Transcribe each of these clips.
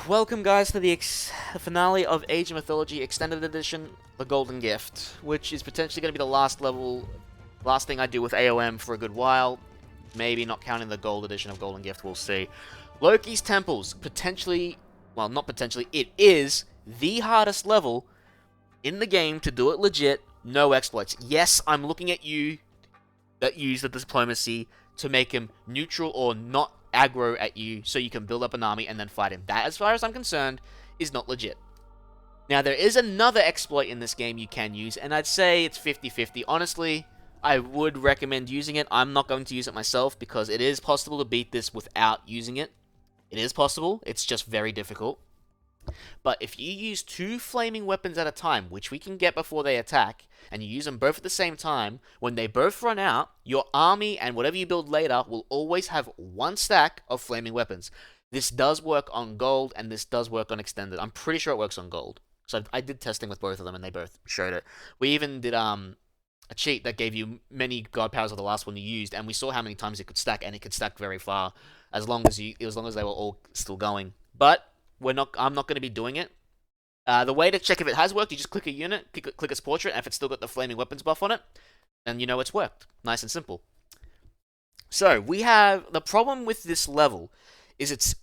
welcome guys to the finale of Age of Mythology Extended Edition, the Golden Gift, which is potentially going to be the last thing I do with AOM for a good while. Maybe not counting the Gold Edition of Golden Gift, we'll see. Loki's Temples, potentially, well not potentially, it is the hardest level in the game to do it legit, no exploits. Yes, I'm looking at you that use the diplomacy to make him neutral or not aggro at you so you can build up an army and then fight him. That, as far as I'm concerned, is not legit. Now, there is another exploit in this game you can use, and I'd say it's 50-50. Honestly, I would recommend using it. I'm not going to use it myself because it is possible to beat this without using it. It is possible. It's just very difficult. But if you use 2 flaming weapons at a time, which we can get before they attack, and you use them both at the same time, when they both run out, your army and whatever you build later will always have 1 stack of flaming weapons. This does work on gold, and this does work on extended. I'm pretty sure it works on gold. So I did testing with both of them, and they both showed it. We even did a cheat that gave you many god powers of the last one you used, and we saw how many times it could stack, and it could stack very far, as long as they were all still going. But I'm not going to be doing it. The way to check if it has worked, you just click a unit, click its portrait, and if it's still got the flaming weapons buff on it, then you know it's worked. Nice and simple. So, we have the problem with this level is it's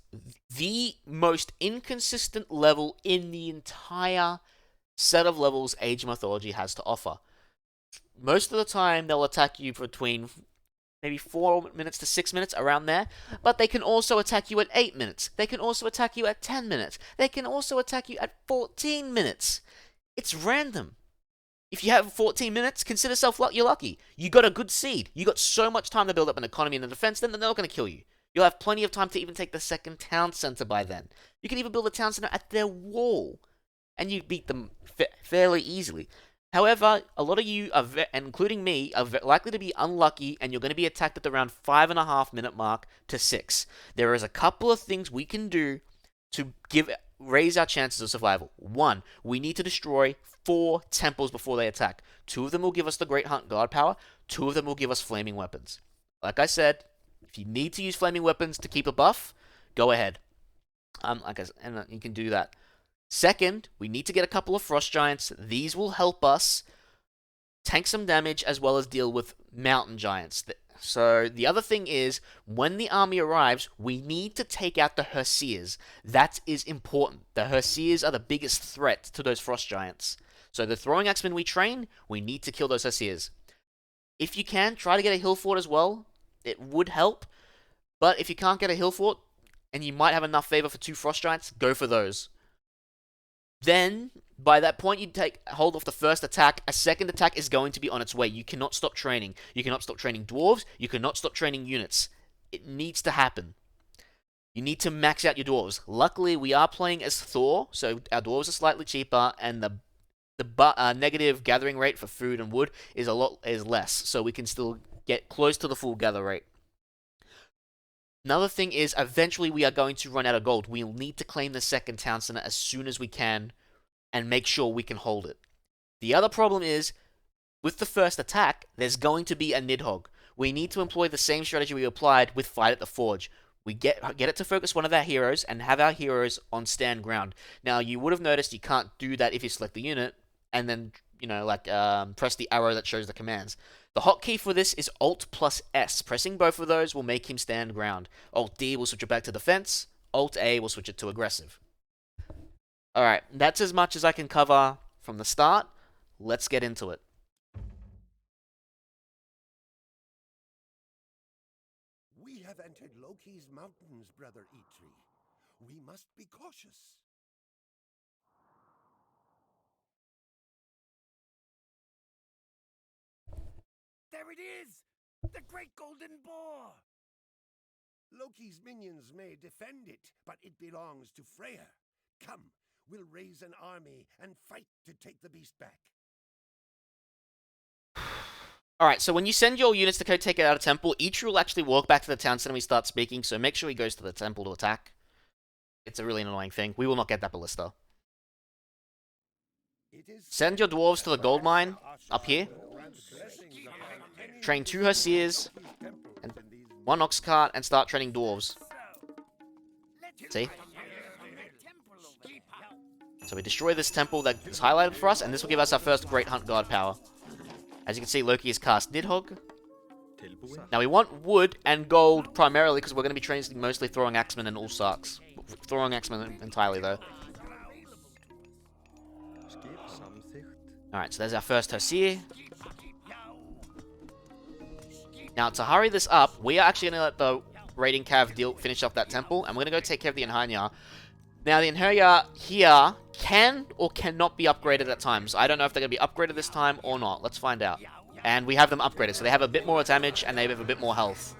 the most inconsistent level in the entire set of levels Age of Mythology has to offer. Most of the time, they'll attack you between maybe 4 minutes to 6 minutes, around there. But they can also attack you at 8 minutes. They can also attack you at 10 minutes. They can also attack you at 14 minutes. It's random. If you have 14 minutes, consider yourself you're lucky. You got a good seed. You got so much time to build up an economy and a defense, then they're not going to kill you. You'll have plenty of time to even take the second town center by then. You can even build a town center at their wall. And you beat them fairly easily. However, a lot of you, including me, are likely to be unlucky, and you're going to be attacked at the around 5.5 minute mark to 6. There is a couple of things we can do to raise our chances of survival. 1, we need to destroy 4 temples before they attack. 2 of them will give us the Great Hunt God power. 2 of them will give us flaming weapons. Like I said, if you need to use flaming weapons to keep a buff, go ahead. And you can do that. Second, we need to get a couple of Frost Giants. These will help us tank some damage as well as deal with Mountain Giants. So the other thing is, when the army arrives, we need to take out the Hersirs. That is important. The Hersirs are the biggest threat to those Frost Giants. So the Throwing Axemen we train, we need to kill those Hersirs. If you can, try to get a Hill Fort as well. It would help. But if you can't get a Hill Fort, and you might have enough favor for 2 Frost Giants, go for those. Then, by that point, you hold off the first attack. A second attack is going to be on its way. You cannot stop training. You cannot stop training Dwarves. You cannot stop training units. It needs to happen. You need to max out your Dwarves. Luckily, we are playing as Thor, so our Dwarves are slightly cheaper, and the negative gathering rate for food and wood is less, so we can still get close to the full gather rate. Another thing is, eventually we are going to run out of gold. We'll need to claim the second town center as soon as we can and make sure we can hold it. The other problem is, with the first attack, there's going to be a Nidhogg. We need to employ the same strategy we applied with Fight at the Forge. We get it to focus one of our heroes and have our heroes on stand ground. Now, you would have noticed you can't do that if you select the unit and then, press the arrow that shows the commands. The hotkey for this is alt+S. Pressing both of those will make him stand ground. Alt-D will switch it back to defense. Alt-A will switch it to aggressive. Alright, that's as much as I can cover from the start. Let's get into it. We have entered Loki's mountains, Brother Eitri. We must be cautious. There it is! The great golden boar! Loki's minions may defend it, but it belongs to Freya. Come, we'll raise an army and fight to take the beast back. Alright, so when you send your units to go take it out of temple, each will actually walk back to the town center when we start speaking, so make sure he goes to the temple to attack. It's a really annoying thing. We will not get that ballista. Send your dwarves to the gold mine, up here. Train 2 Hersirs, and 1 ox cart, and start training dwarves. See? So we destroy this temple that is highlighted for us, and this will give us our first Great Hunt God power. As you can see, Loki has cast Nidhogg. Now we want wood and gold primarily because we're going to be training mostly Throwing Axemen and Ulsarks. Throwing Axemen entirely though. Alright, so there's our first Hersir. Now to hurry this up, we are actually going to let the raiding cav finish off that temple, and we're going to go take care of the Einherjar. Now the Einherjar here can or cannot be upgraded at times. I don't know if they're going to be upgraded this time or not. Let's find out. And we have them upgraded, so they have a bit more damage and they have a bit more health.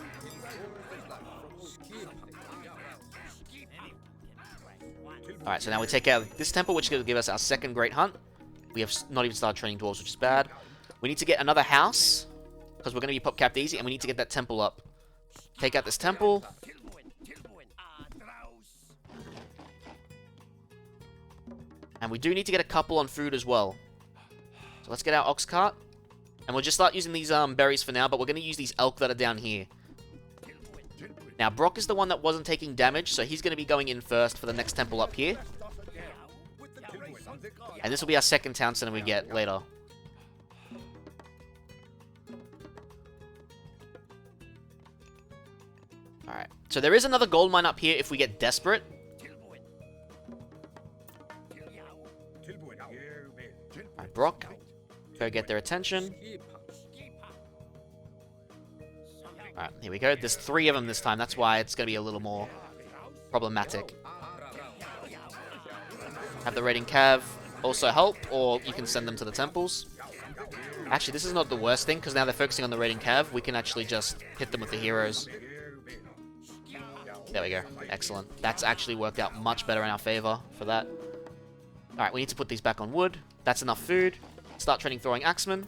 Alright, so now we take care of this temple, which is going to give us our second Great Hunt. We have not even started training Dwarves, which is bad. We need to get another house, because we're going to be pop-capped easy, and we need to get that temple up. Take out this temple. And we do need to get a couple on food as well. So let's get our ox cart. And we'll just start using these berries for now, but we're going to use these elk that are down here. Now, Brock is the one that wasn't taking damage, so he's going to be going in first for the next temple up here. And this will be our second town center we get later. Alright, so there is another gold mine up here if we get desperate. Alright, Brock. Go get their attention. Alright, here we go. There's 3 of them this time. That's why it's going to be a little more problematic. Have the raiding cav also help, or you can send them to the temples. Actually, this is not the worst thing, because now they're focusing on the raiding cav. We can actually just hit them with the heroes. There we go. Excellent. That's actually worked out much better in our favor for that. Alright, we need to put these back on wood. That's enough food. Start training Throwing Axemen.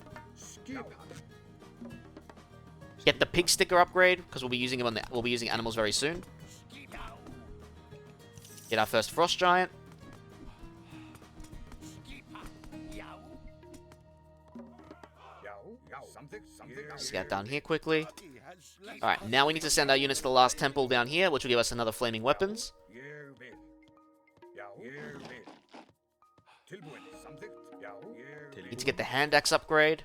Get the pig sticker upgrade, because we'll be using them on we'll be using animals very soon. Get our first frost giant. Scout down here quickly. Alright, now we need to send our units to the last temple down here, which will give us another flaming weapons. Need to get the hand axe upgrade.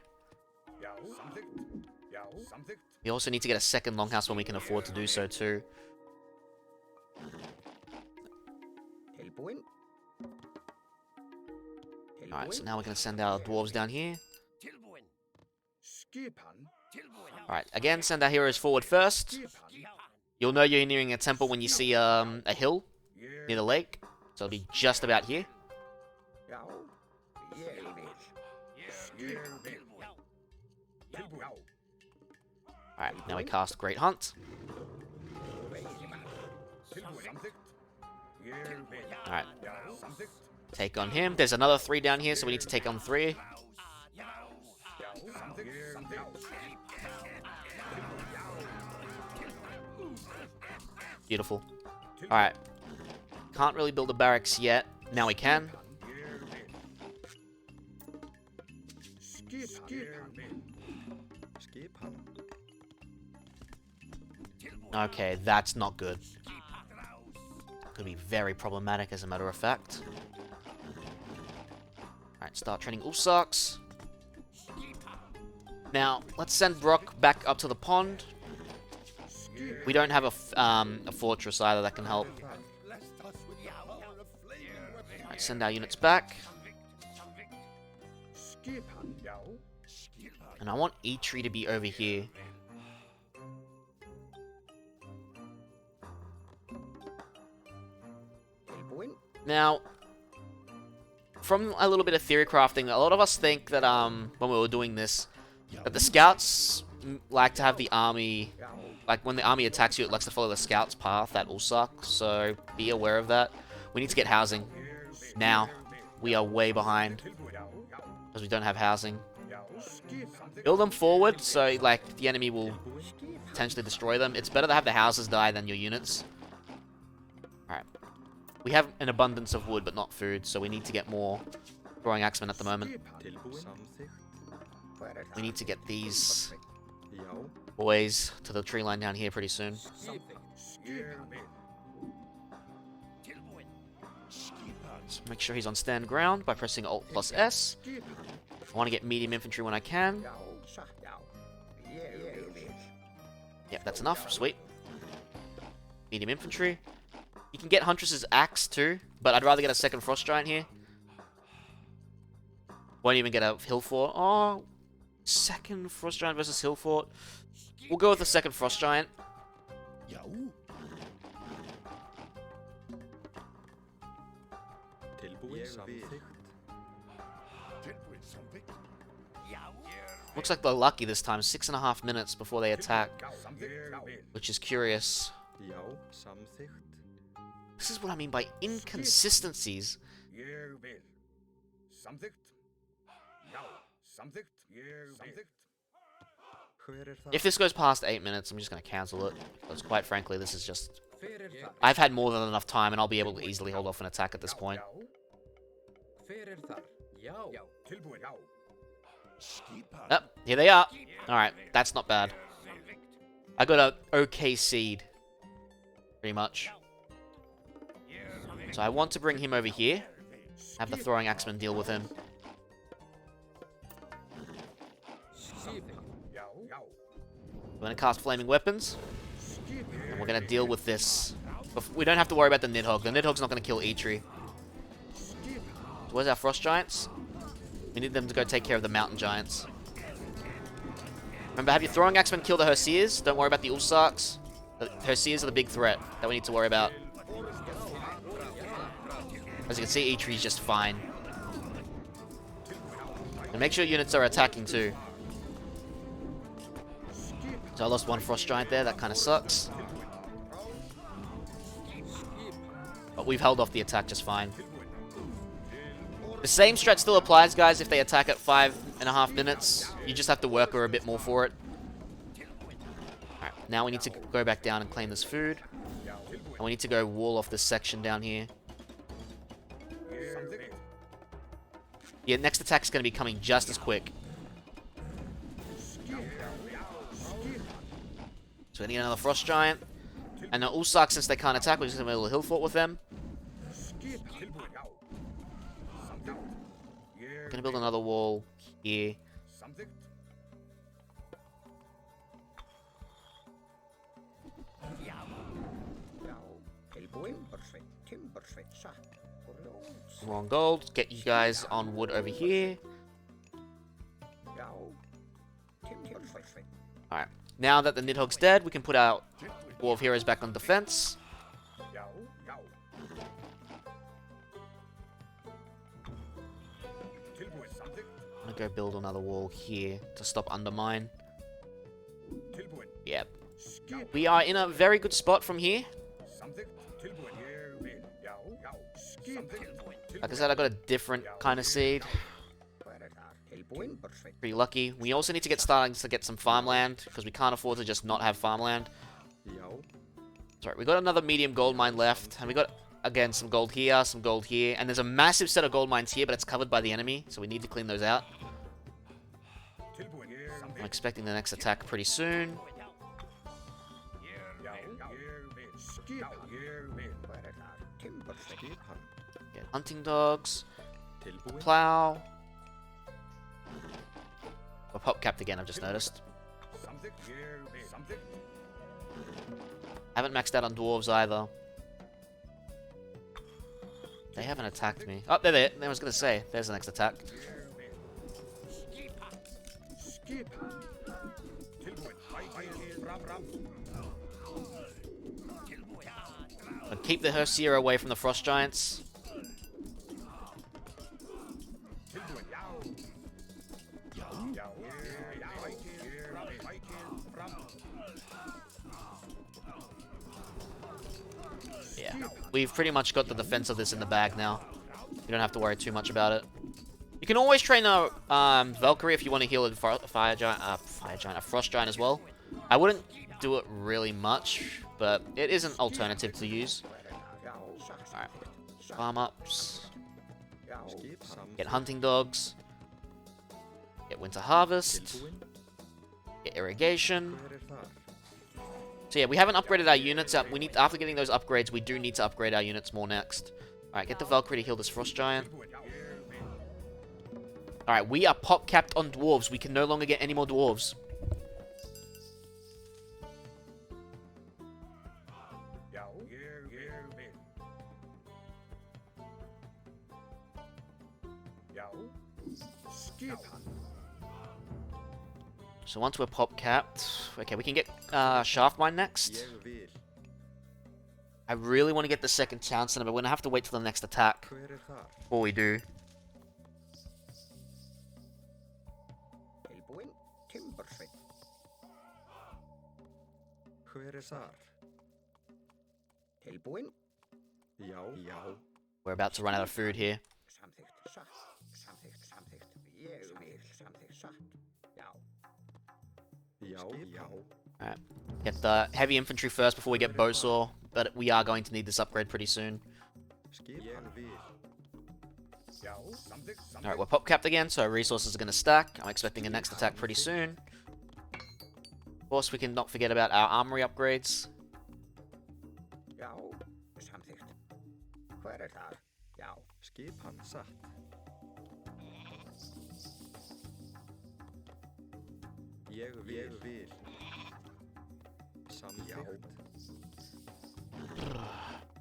We also need to get a second longhouse when we can afford to do so too. Alright, so now we're going to send our dwarves down here. Alright, again, send our heroes forward first. You'll know you're nearing a temple when you see a hill near the lake. So it'll be just about here. Alright, now we cast Great Hunt. Alright. Take on him. There's another 3 down here, so we need to take on 3. Beautiful. Alright. Can't really build a barracks yet. Now we can. Okay, that's not good. That could be very problematic, as a matter of fact. Alright, start training Ulsarks. Now, let's send Brock back up to the pond. We don't have a fortress either that can help. Alright, send our units back. And I want E-Tree to be over here. Now, from a little bit of theory crafting, a lot of us think that when we were doing this, that the scouts like to have the army, like when the army attacks you, it likes to follow the scouts' path. That will suck, so be aware of that. We need to get housing. Now, we are way behind, because we don't have housing. Build them forward, so like the enemy will potentially destroy them. It's better to have the houses die than your units. Alright. We have an abundance of wood, but not food, so we need to get more Throwing Axemen at the moment. We need to get these boys to the tree line down here pretty soon. So make sure he's on stand ground by pressing alt+S. I want to get medium infantry when I can. Yep, that's enough. Sweet. Medium infantry. You can get Huntress's axe too, but I'd rather get a second Frost Giant here. Won't even get a Hill Fort. Oh, second Frost Giant versus Hill Fort. We'll go with the second Frost Giant. Looks like they're lucky this time. 6.5 minutes before they attack, which is curious. This is what I mean by inconsistencies. If this goes past 8 minutes, I'm just going to cancel it. Because quite frankly, this is just... I've had more than enough time, and I'll be able to easily hold off an attack at this point. Oh, here they are. Alright, that's not bad. I got a okay seed. Pretty much. So I want to bring him over here. Have the throwing axeman deal with him. We're going to cast flaming weapons. And we're going to deal with this. We don't have to worry about the Nidhogg. The Nidhogg's not going to kill Eitri. So where's our Frost Giants? We need them to go take care of the Mountain Giants. Remember, have your throwing axeman kill the Hersirs. Don't worry about the Ulsarks. The Hersirs are the big threat that we need to worry about. As you can see, Eitri's just fine. And make sure units are attacking too. So I lost one Frost Giant there. That kind of sucks. But we've held off the attack just fine. The same strat still applies, guys, if they attack at 5.5 minutes. You just have to work her a bit more for it. Alright, now we need to go back down and claim this food. And we need to go wall off this section down here. Yeah, next attack is going to be coming just as quick. So we need another Frost Giant. And the Ulsark, since they can't attack, we're just going to build a Hill Fort with them. We're going to build another wall here. More on gold. Get you guys on wood over here. Alright. Now that the Nidhogg's dead, we can put our Dwarf heroes back on defense. I'm gonna go build another wall here to stop undermine. Yep. We are in a very good spot from here. Like I said, I got a different kind of seed. Pretty lucky. We also need to get starting to get some farmland, because we can't afford to just not have farmland. Sorry, we got another medium gold mine left, and we got, again, some gold here, and there's a massive set of gold mines here, but it's covered by the enemy, so we need to clean those out. I'm expecting the next attack pretty soon. Get hunting dogs. Plow. We're pop capped again, I've just noticed. Haven't maxed out on dwarves either. They haven't attacked me. Oh, there. I was gonna say, there's the next attack. But keep the Hersir away from the Frost Giants. Yeah, we've pretty much got the defense of this in the bag now. You don't have to worry too much about it. You can always train a Valkyrie if you want to heal a Frost Giant as well. I wouldn't do it really much, but it is an alternative to use. Alright, farm ups. Get hunting dogs. Get winter harvest. Get irrigation. So yeah, we haven't upgraded our units. We need, after getting those upgrades, we do need to upgrade our units more next. Alright, get the Valkyrie to heal this Frost Giant. Alright, we are pop capped on Dwarves. We can no longer get any more Dwarves. So once we're pop capped, okay, we can get Shaft Mine next. I really want to get the second town center, but we're gonna have to wait till the next attack before we do. We're about to run out of food here. Alright, get the heavy infantry first before we get Bowsaw, but we are going to need this upgrade pretty soon. Alright, we're pop capped again, so our resources are going to stack. I'm expecting a next attack pretty soon. Of course, we can not forget about our armory upgrades.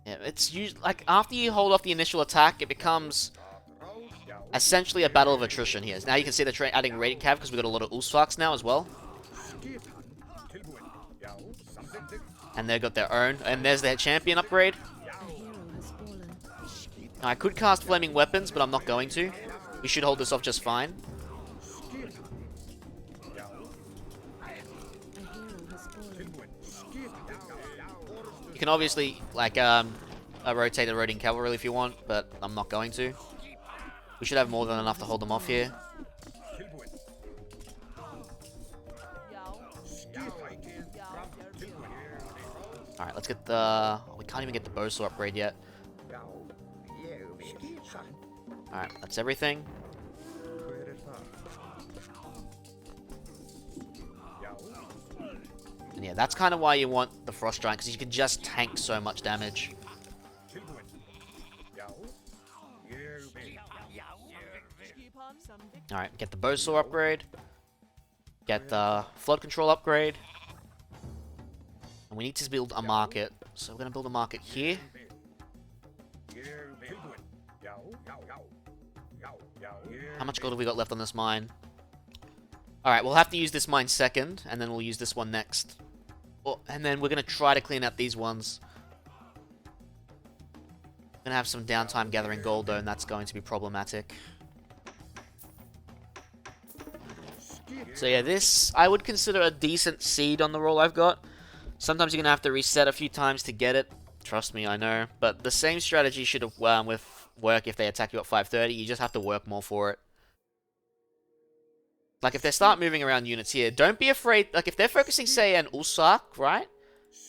Yeah, it's usually like after you hold off the initial attack, it becomes essentially a battle of attrition here. Now you can see they're adding raiding cav because we got a lot of Ulsfarks now as well, and they got their own. And there's their champion upgrade. Now, I could cast flaming weapons, but I'm not going to. We should hold this off just fine. You can obviously, like, rotate the raiding cavalry if you want, but I'm not going to. We should have more than enough to hold them off here. Alright, let's get the... Oh, we can't even get the Bowsaw upgrade yet. Alright, that's everything. And yeah, that's kind of why you want the Frost Giant, because you can just tank so much damage. Alright, get the Bowsaw upgrade. Get the Flood Control upgrade. And we need to build a market. So we're going to build a market here. How much gold have we got left on this mine? Alright, we'll have to use this mine second, and then we'll use this one next. Oh, and then we're going to try to clean out these ones. We're going to have some downtime gathering gold, though, and that's going to be problematic. So yeah, this, I would consider a decent seed on the roll I've got. Sometimes you're going to have to reset a few times to get it. Trust me, I know. But the same strategy should have work if they attack you at 5:30. You just have to work more for it. Like, if they start moving around units here, don't be afraid. Like, if they're focusing, say, an Ulsark, right?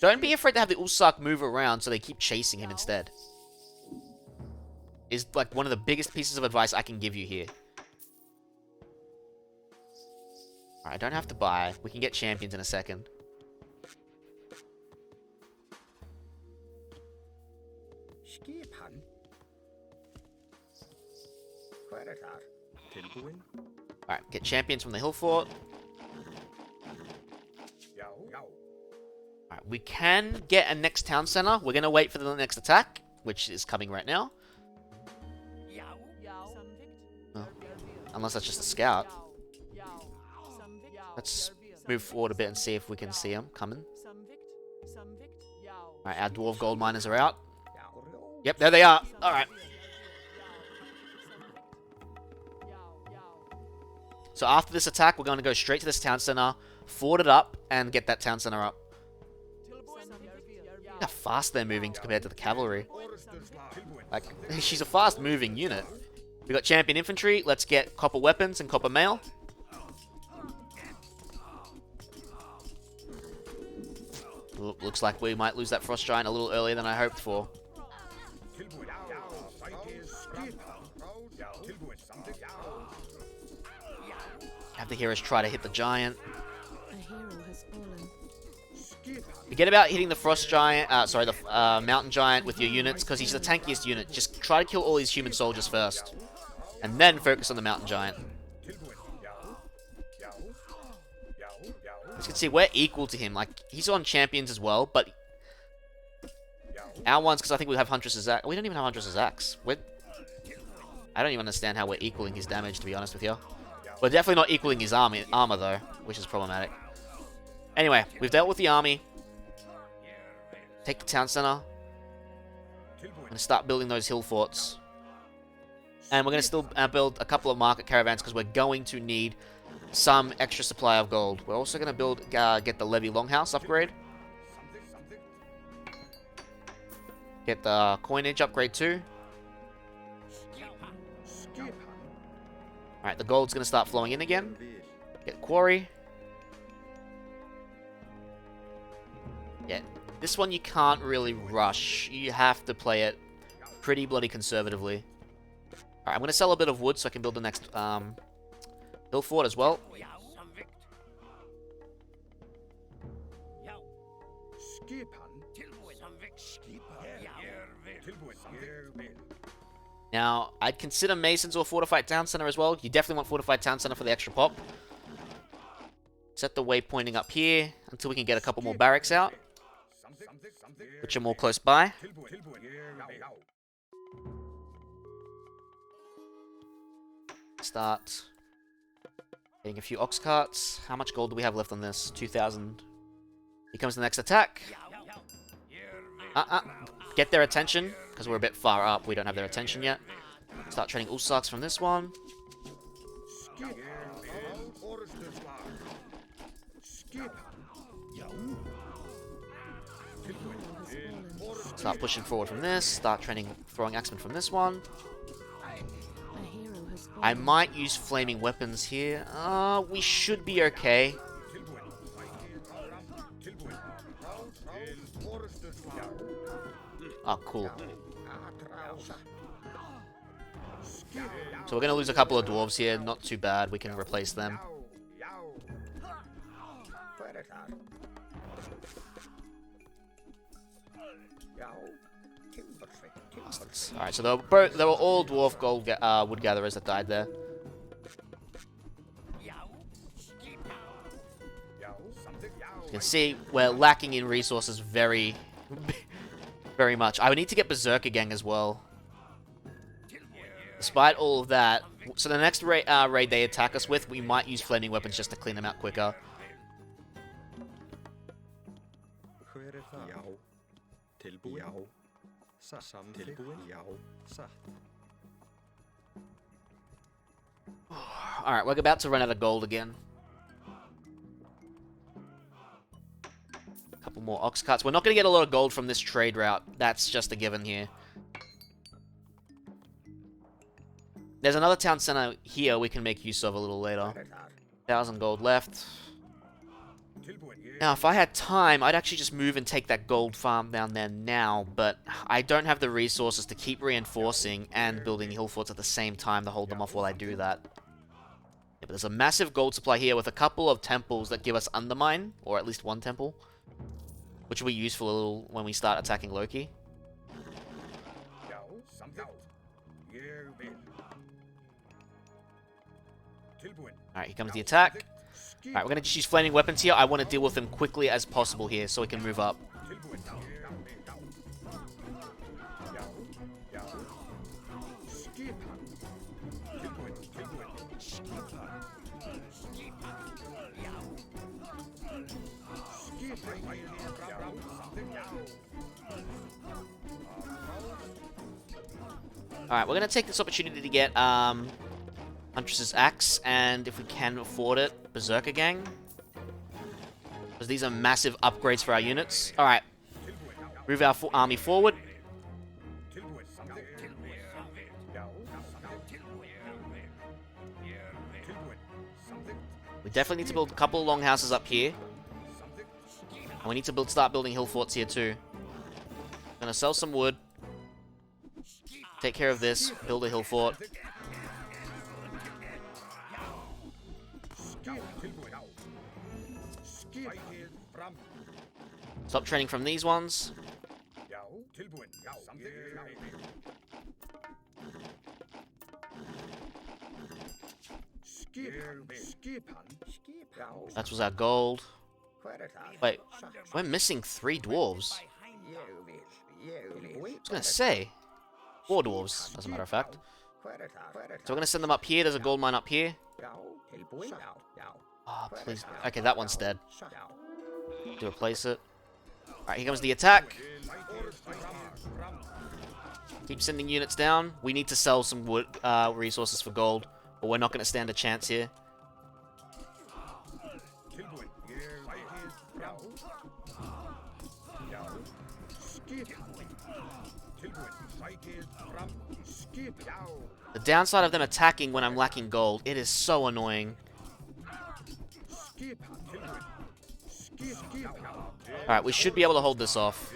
Don't be afraid to have the Ulsark move around so they keep chasing him instead. Is, like, one of the biggest pieces of advice I can give you here. Alright, I don't have to buy. We can get champions in a second. Alright, get champions from the hill fort. Alright, we can get a next town center. We're going to wait for the next attack, which is coming right now. Oh, unless that's just a scout. Let's move forward a bit and see if we can see them coming. Alright, our dwarf gold miners are out. Yep, there they are. Alright. So after this attack, we're going to go straight to this town center, fort it up, and get that town center up. Look how fast they're moving compared to the cavalry. Like, she's a fast-moving unit. We got champion infantry. Let's get copper weapons and copper mail. Looks like we might lose that Frost Giant a little earlier than I hoped for. Have the heroes try to hit the giant. Forget about hitting the frost giant, the mountain giant with your units, because he's the tankiest unit. Just try to kill all these human soldiers first. And then focus on the mountain giant. As you can see, we're equal to him. Like, he's on champions as well, but our ones, because I think we have Huntress's axe. We don't even have Huntress's axe. I don't even understand how we're equaling his damage, to be honest with you. We're definitely not equaling his armor though, which is problematic. Anyway, we've dealt with the army. Take the town center. And start building those hill forts. And we're going to still build a couple of market caravans, because we're going to need some extra supply of gold. We're also going to get the Levy Longhouse upgrade. Get the coinage upgrade too. Alright, the gold's going to start flowing in again. Get quarry. Yeah, this one you can't really rush. You have to play it pretty bloody conservatively. Alright, I'm going to sell a bit of wood so I can build the next hill fort as well. Now, I'd consider Masons or Fortified Town Center as well. You definitely want Fortified Town Center for the extra pop. Set the waypointing up here until we can get a couple more barracks out, which are more close by. Start getting a few ox carts. How much gold do we have left on this? 2,000. Here comes the next attack. Get their attention, because we're a bit far up. We don't have their attention yet. Start training Ulsarks from this one. Start pushing forward from this. Start training throwing axemen from this one. I might use flaming weapons here. We should be okay. Oh, cool. So we're going to lose a couple of dwarves here. Not too bad. We can replace them. Alright, so they were all dwarf gold wood gatherers that died there. You can see we're lacking in resources very, very much. I would need to get Berserker Gang as well. Despite all of that, so the next raid they attack us with, we might use flaming weapons just to clean them out quicker. Alright, we're about to run out of gold again. Couple more ox carts. We're not going to get a lot of gold from this trade route. That's just a given here. There's another town center here we can make use of a little later. 1,000 gold left. Now, if I had time, I'd actually just move and take that gold farm down there now, but I don't have the resources to keep reinforcing and building hill forts at the same time to hold them off while I do that. Yeah, but there's a massive gold supply here with a couple of temples that give us undermine, or at least one temple, which will be useful a little when we start attacking Loki. Alright, here comes the attack. Alright, we're going to just use flaming weapons here. I want to deal with them quickly as possible here so we can move up. Alright, we're going to take this opportunity to get Huntress's axe, and if we can afford it, Berserker Gang. Because these are massive upgrades for our units. Alright. Move our army forward. We definitely need to build a couple of longhouses up here. And we need to start building hill forts here too. Gonna sell some wood. Take care of this. Build a hill fort. Stop training from these ones. That was our gold. Wait, we're missing 3 dwarves. I was gonna say 4 dwarves, as a matter of fact. So we're gonna send them up here. There's a gold mine up here. Oh, please. Okay, that one's dead. To replace it. Alright, here comes the attack. Keep sending units down. We need to sell some wood resources for gold, but we're not going to stand a chance here. The downside of them attacking when I'm lacking gold, it is so annoying. Alright, we should be able to hold this off.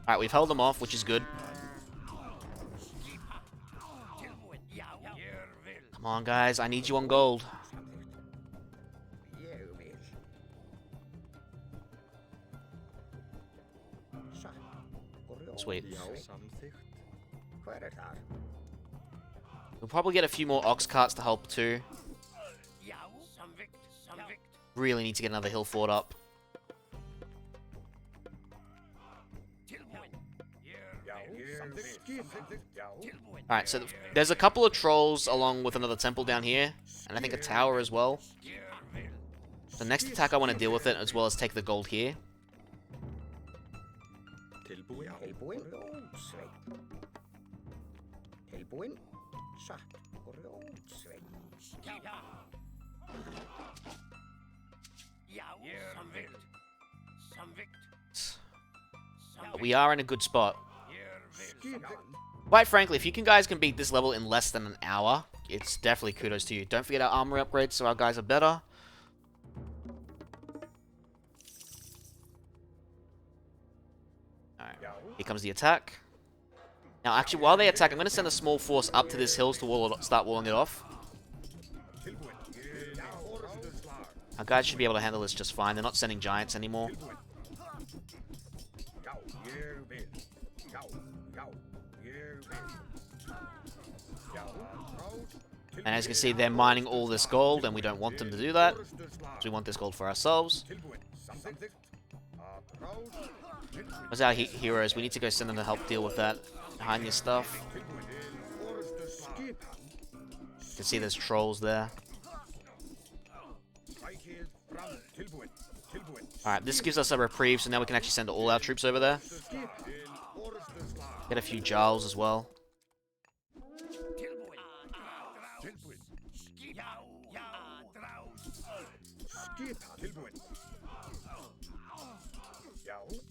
Alright, we've held them off, which is good. Come on, guys, I need you on gold. Sweet. We'll probably get a few more ox carts to help too. Really need to get another hill fort up. Alright, so there's a couple of trolls along with another temple down here, and I think a tower as well. The next attack I want to deal with it, as well as take the gold here. We are in a good spot. Quite frankly, if you guys can beat this level in less than an hour, it's definitely kudos to you. Don't forget our armor upgrades so our guys are better. Alright, here comes the attack. Now, actually, while they attack, I'm going to send a small force up to this hills to start walling it off. Our guys should be able to handle this just fine. They're not sending giants anymore. And as you can see, they're mining all this gold, and we don't want them to do that. So we want this gold for ourselves. Where's our heroes? We need to go send them to help deal with that behind your stuff. You can see there's trolls there. Alright, this gives us a reprieve, so now we can actually send all our troops over there. Get a few Jarls as well.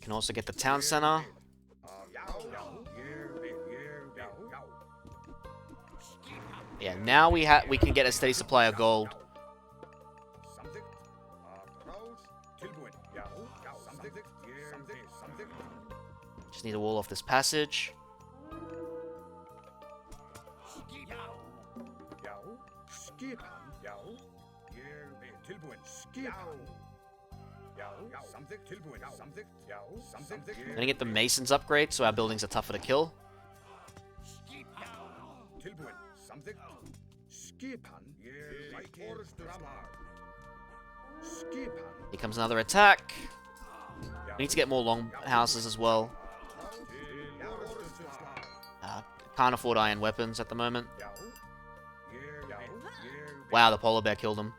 Can also get the town center. Yeah, now we can get a steady supply of gold. Just need to wall off this passage. I'm gonna get the masons upgrade so our buildings are tougher to kill. Here comes another attack. We need to get more long houses as well. Can't afford iron weapons at the moment. Wow, the polar bear killed him.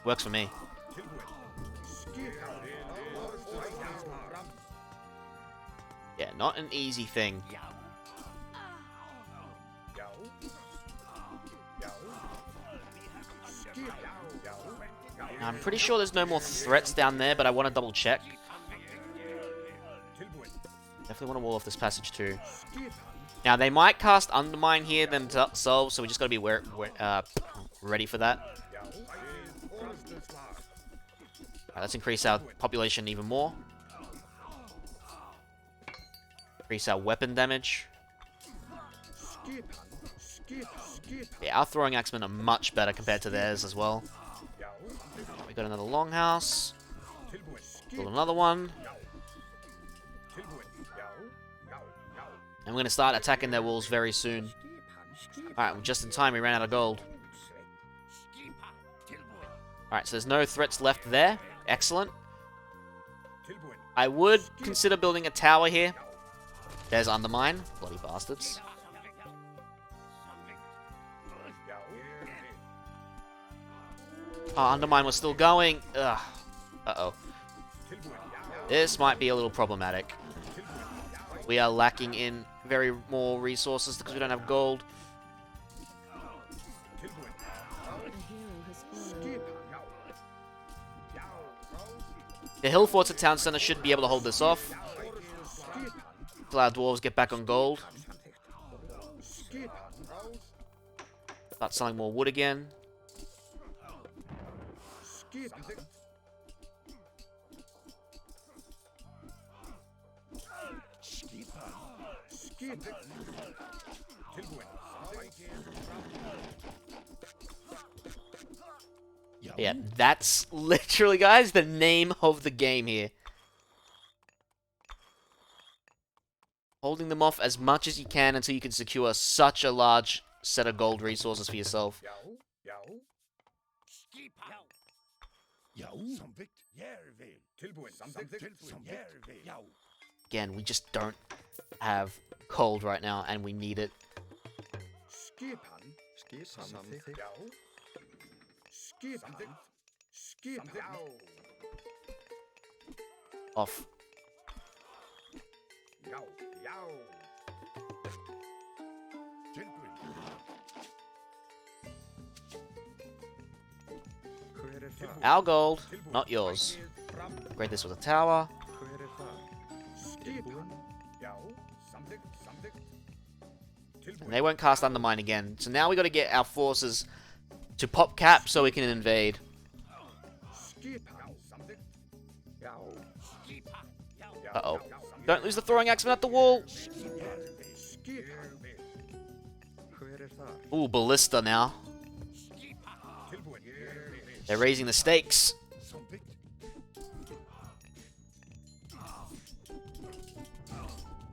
Works for me. Yeah, not an easy thing. I'm pretty sure there's no more threats down there, but I want to double check. Definitely want to wall off this passage too. Now, they might cast Undermine here themselves, so we just got to be ready for that. Alright, let's increase our population even more. Increase our weapon damage. Yeah, our throwing axemen are much better compared to theirs as well. We got another longhouse. Build another one. And we're going to start attacking their walls very soon. Alright, just in time, we ran out of gold. Alright, so there's no threats left there. Excellent. I would consider building a tower here. There's Undermine. Bloody bastards. Oh, Undermine was still going. Ugh. Uh-oh. This might be a little problematic. We are lacking in very more resources because we don't have gold. The hill forts at town center should be able to hold this off. Until our dwarves get back on gold. Start selling more wood again. Yeah, that's literally, guys, the name of the game here. Holding them off as much as you can until you can secure such a large set of gold resources for yourself. Again, we just don't have gold right now, and we need it. Off. Our gold, not yours. Upgrade this with a tower. And they won't cast Undermine again. So now we got to get our forces to pop cap so we can invade. Uh-oh. Don't lose the throwing axeman at the wall! Ooh, ballista now. They're raising the stakes.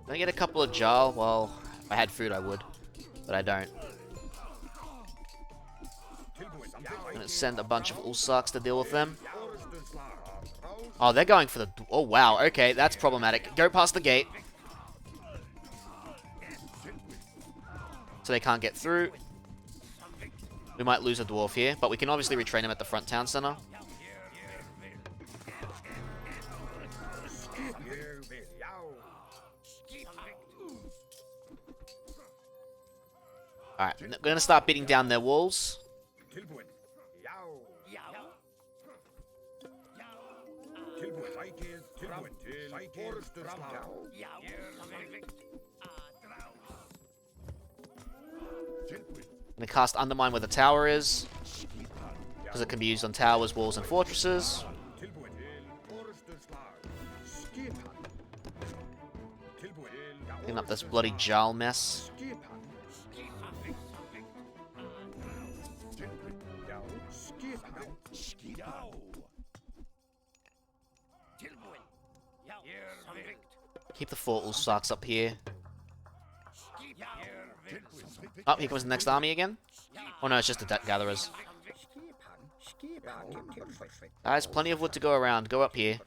Can I get a couple of jar? Well, if I had food I would, but I don't. I'm gonna send a bunch of Ulsarks to deal with them. Oh, they're going for the... Oh, wow. Okay, that's problematic. Go past the gate. So they can't get through. We might lose a dwarf here, but we can obviously retrain him at the front town center. Alright, we're gonna start beating down their walls. I'm gonna cast Undermine where the tower is, because it can be used on towers, walls, and fortresses. Clean up this bloody Jarl mess. Keep the fort Ulsarks up here. Oh, here comes the next army again. Oh no, it's just the debt gatherers. Guys, plenty of wood to go around. Go up here.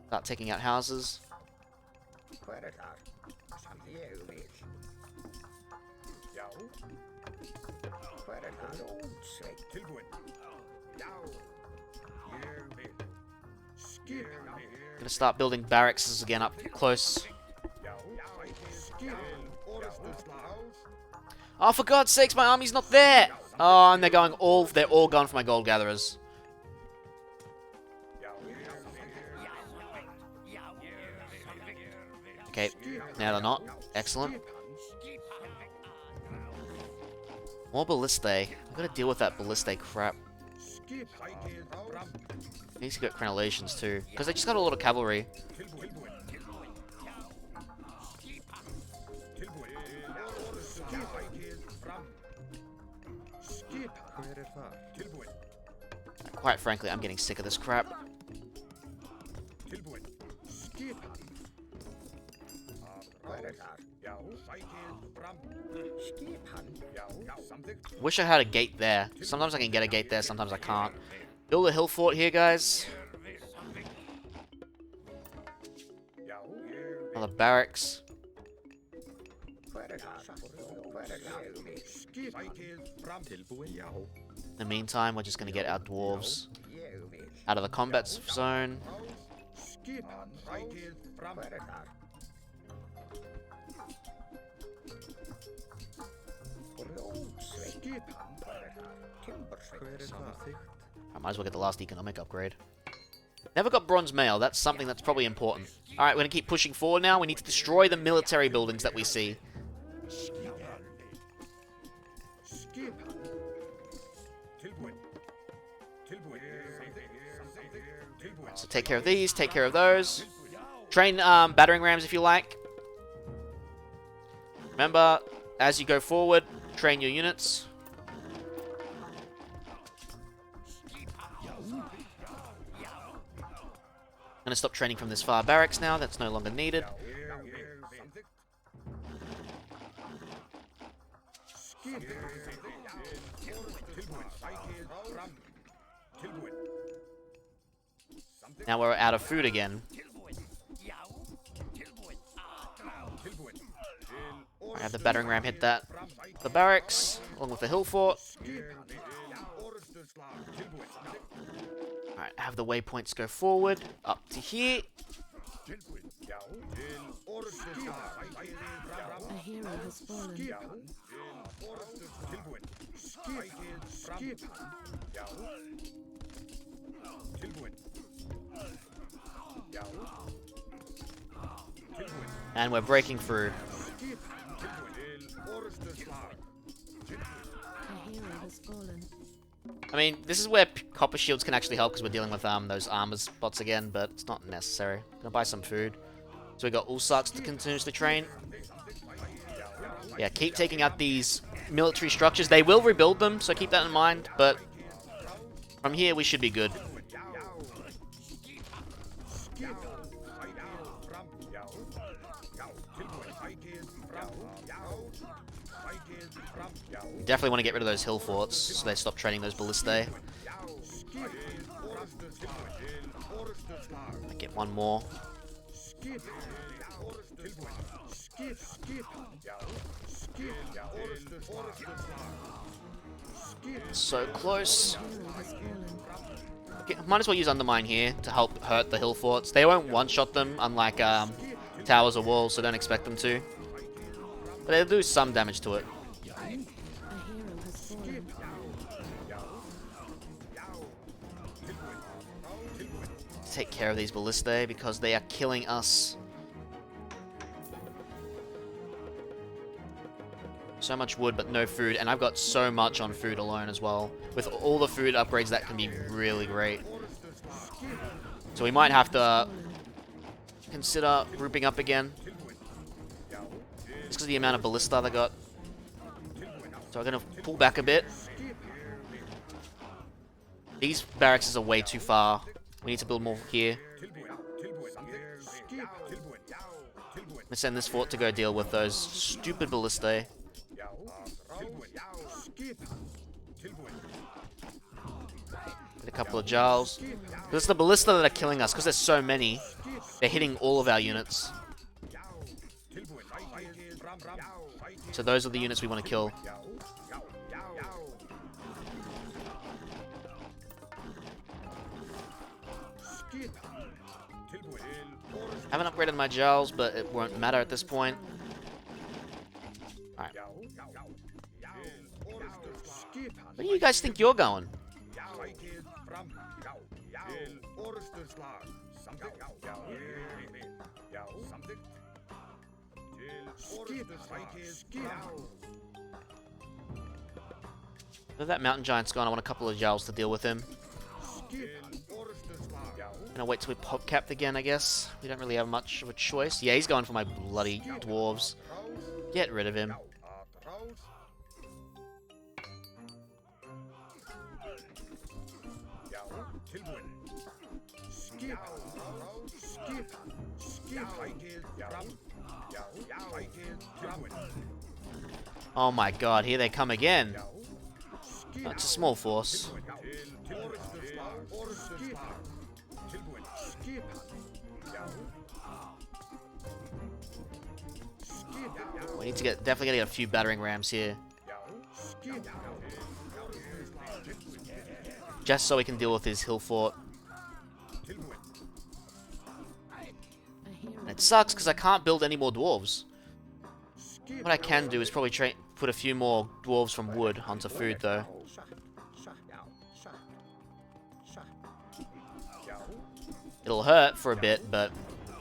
Start taking out houses. Gonna start building barracks again up close. Oh, for God's sakes, my army's not there! Oh, and they're all going for my gold gatherers. Okay, now they're not. Excellent. More ballistae. I've got to deal with that ballistae crap. Needs to get crenellations too, because they just got a lot of cavalry. Quite frankly, I'm getting sick of this crap. Wish I had a gate there. Sometimes I can get a gate there, sometimes I can't. Build a hill fort here, guys. Another barracks. In the meantime, we're just going to get our dwarves out of the combat zone. I might as well get the last economic upgrade. Never got bronze mail. That's something that's probably important. Alright, we're going to keep pushing forward now. We need to destroy the military buildings that we see. So take care of these, take care of those. Train battering rams if you like. Remember, as you go forward, train your units. I'm going to stop training from this far barracks now. That's no longer needed. Now we're out of food again. I have the battering ram hit that. The barracks, along with the hill fort. Alright, have the waypoints go forward, up to here. A hero has fallen. And we're breaking through. A hero has fallen. I mean, this is where copper shields can actually help because we're dealing with those armor spots again, but it's not necessary. I'm gonna buy some food. So we got Ulsarks to continuously train. Yeah, keep taking out these military structures. They will rebuild them, so keep that in mind, but from here we should be good. Definitely want to get rid of those hill forts so they stop training those ballistae. Get one more. So close. Okay, might as well use Undermine here to help hurt the hill forts. They won't one-shot them, unlike towers or walls, so don't expect them to. But they'll do some damage to it. Take care of these ballistae because they are killing us. So much wood, but no food, and I've got so much on food alone as well. With all the food upgrades, that can be really great. So we might have to consider grouping up again. Just because of the amount of ballista they got. So I'm going to pull back a bit. These barracks are way too far. We need to build more here. I'm going to send this fort to go deal with those stupid ballistae. Get a couple of Jarls. It's the ballista that are killing us, because there's so many. They're hitting all of our units. So those are the units we want to kill. Haven't upgraded my Jarls, but it won't matter at this point. Alright. Where do you guys think you're going? Where that mountain giant's gone, I want a couple of Jarls to deal with him. Gonna wait till we pop capped again, I guess. We don't really have much of a choice. Yeah, he's going for my bloody dwarves. Get rid of him. Oh my god, here they come again. That's a small force. We need to definitely get a few battering rams here. Just so we can deal with his hill fort. And it sucks because I can't build any more dwarves. What I can do is probably put a few more dwarves from wood onto food though. It'll hurt for a bit, but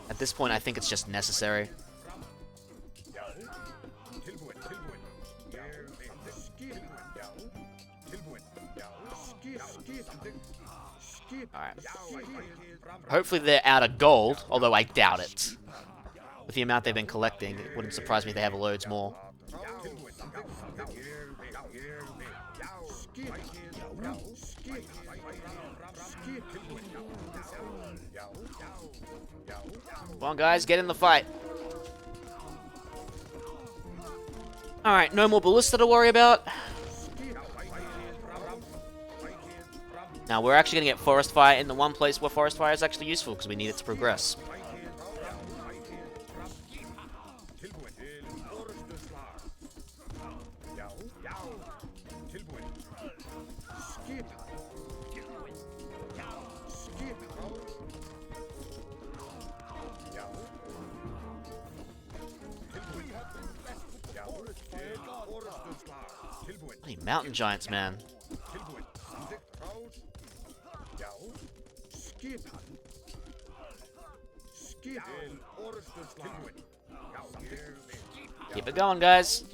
at this point I think it's just necessary. Alright. Hopefully they're out of gold, although I doubt it. With the amount they've been collecting, it wouldn't surprise me if they have loads more. Come on guys, get in the fight. Alright, no more ballista to worry about. Now we're actually going to get forest fire in the one place where forest fire is actually useful because we need it to progress. Bloody mountain giants, man. Keep it going, guys.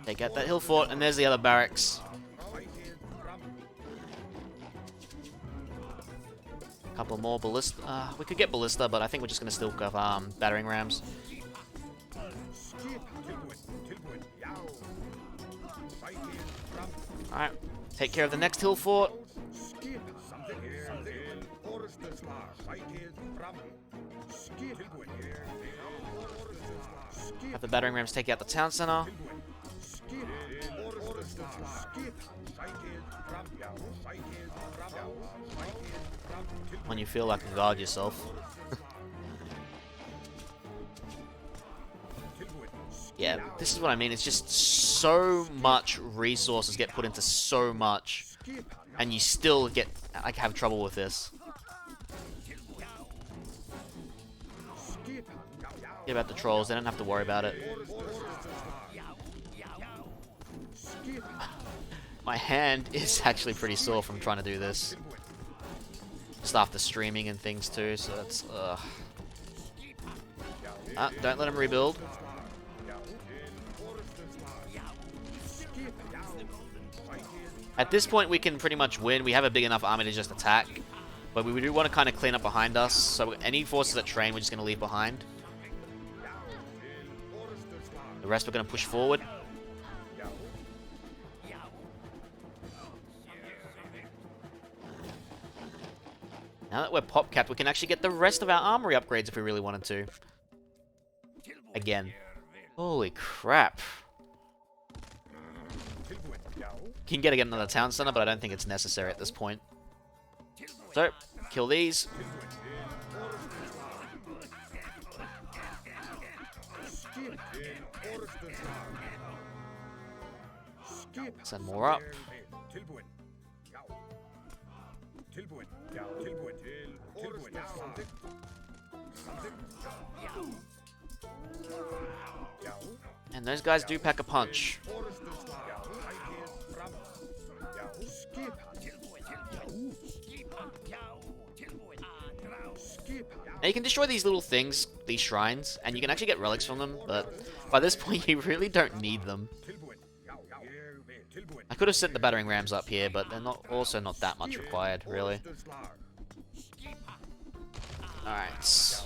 Take out that hill fort, and there's the other barracks. Couple more ballista. We could get ballista, but I think we're just gonna still go battering rams. Alright, take care of the next hill fort. Have the battering rams take out the town center. When you feel like a god yourself. Yeah, this is what I mean. It's just so much resources get put into so much, and you still have trouble with this. Get about the trolls. They don't have to worry about it. My hand is actually pretty sore from trying to do this. Just after streaming and things too, so it's don't let him rebuild. At this point we can pretty much win. We have a big enough army to just attack. But we do want to kind of clean up behind us, so any forces that train we're just going to leave behind. The rest we're going to push forward. Now that we're pop capped, we can actually get the rest of our armory upgrades if we really wanted to. Again. Holy crap. Can get another town center, but I don't think it's necessary at this point. So, kill these. Send more up. And those guys do pack a punch. Now you can destroy these little things, these shrines, and you can actually get relics from them, but by this point you really don't need them. I could have set the battering rams up here, but they're also not that much required, really. Alright.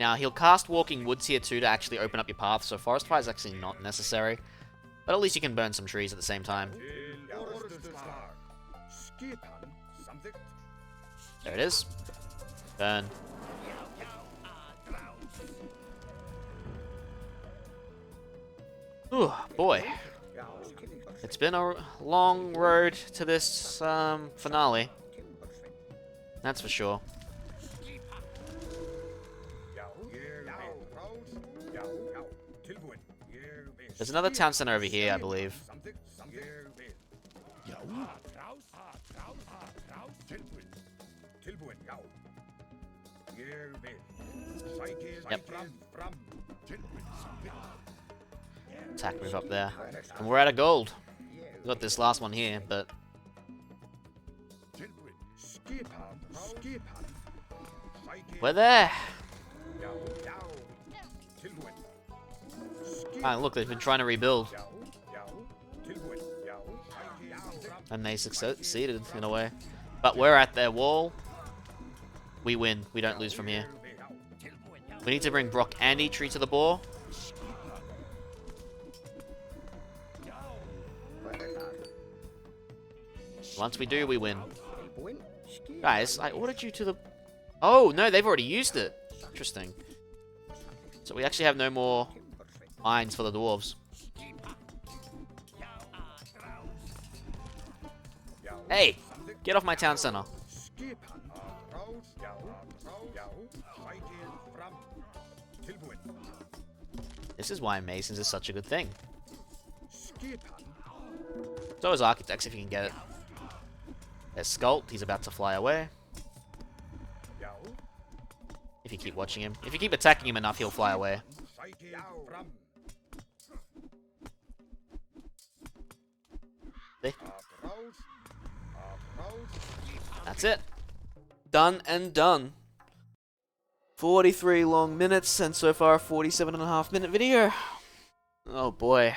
Now, he'll cast Walking Woods here too to actually open up your path, so Forest Fire is actually not necessary. But at least you can burn some trees at the same time. There it is. Burn. Ooh, boy. It's been a long road to this finale. That's for sure. There's another town center over here, I believe. Yep. Attack move up there. And we're out of gold. We've got this last one here, but... we're there! Ah, look, they've been trying to rebuild. And they succeeded, in a way. But we're at their wall. We win. We don't lose from here. We need to bring Brock and Attrition to the boar. Once we do, we win. Guys, I ordered you to the... oh, no, they've already used it. Interesting. So we actually have no more mines for the dwarves. Hey! Get off my town center. This is why Masons is such a good thing. So is Architects if you can get it. There's Sculpt, he's about to fly away. If you keep watching him. If you keep attacking him enough, he'll fly away. See? That's it. Done and done. 43 long minutes, and so far a 47.5-minute video. Oh boy.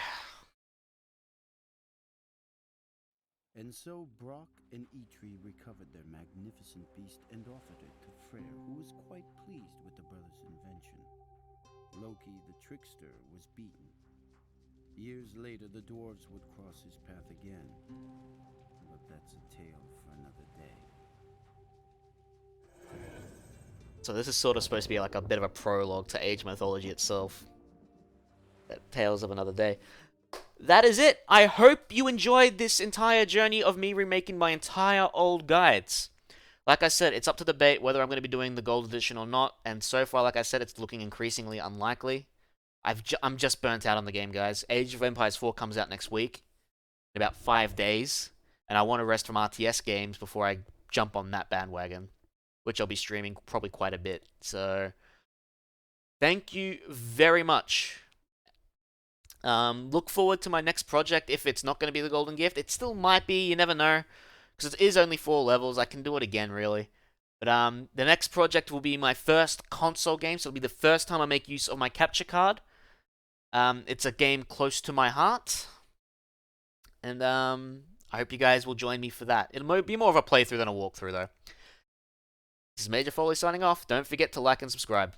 And so Brock and Attrition recovered their magnificent beast and offered it to Freyr, who was quite pleased with the brothers' invention. Loki, the trickster, was beaten. Years later, the dwarves would cross his path again. But that's a tale for another day. So this is sort of supposed to be like a bit of a prologue to Age of Mythology itself. Tales of another day. That is it. I hope you enjoyed this entire journey of me remaking my entire old guides. Like I said, it's up to debate whether I'm going to be doing the gold edition or not, and so far, like I said, it's looking increasingly unlikely. I'm just burnt out on the game, guys. Age of Empires 4 comes out next week, in about 5 days, and I want to rest from RTS games before I jump on that bandwagon, which I'll be streaming probably quite a bit. So, thank you very much. Look forward to my next project. If it's not going to be the Golden Gift, it still might be, you never know, because it is only 4 levels. I can do it again, really. But the next project will be my first console game, so it'll be the first time I make use of my capture card. It's a game close to my heart, and I hope you guys will join me for that. It'll be more of a playthrough than a walkthrough, though. This is Major Foley signing off. Don't forget to like and subscribe.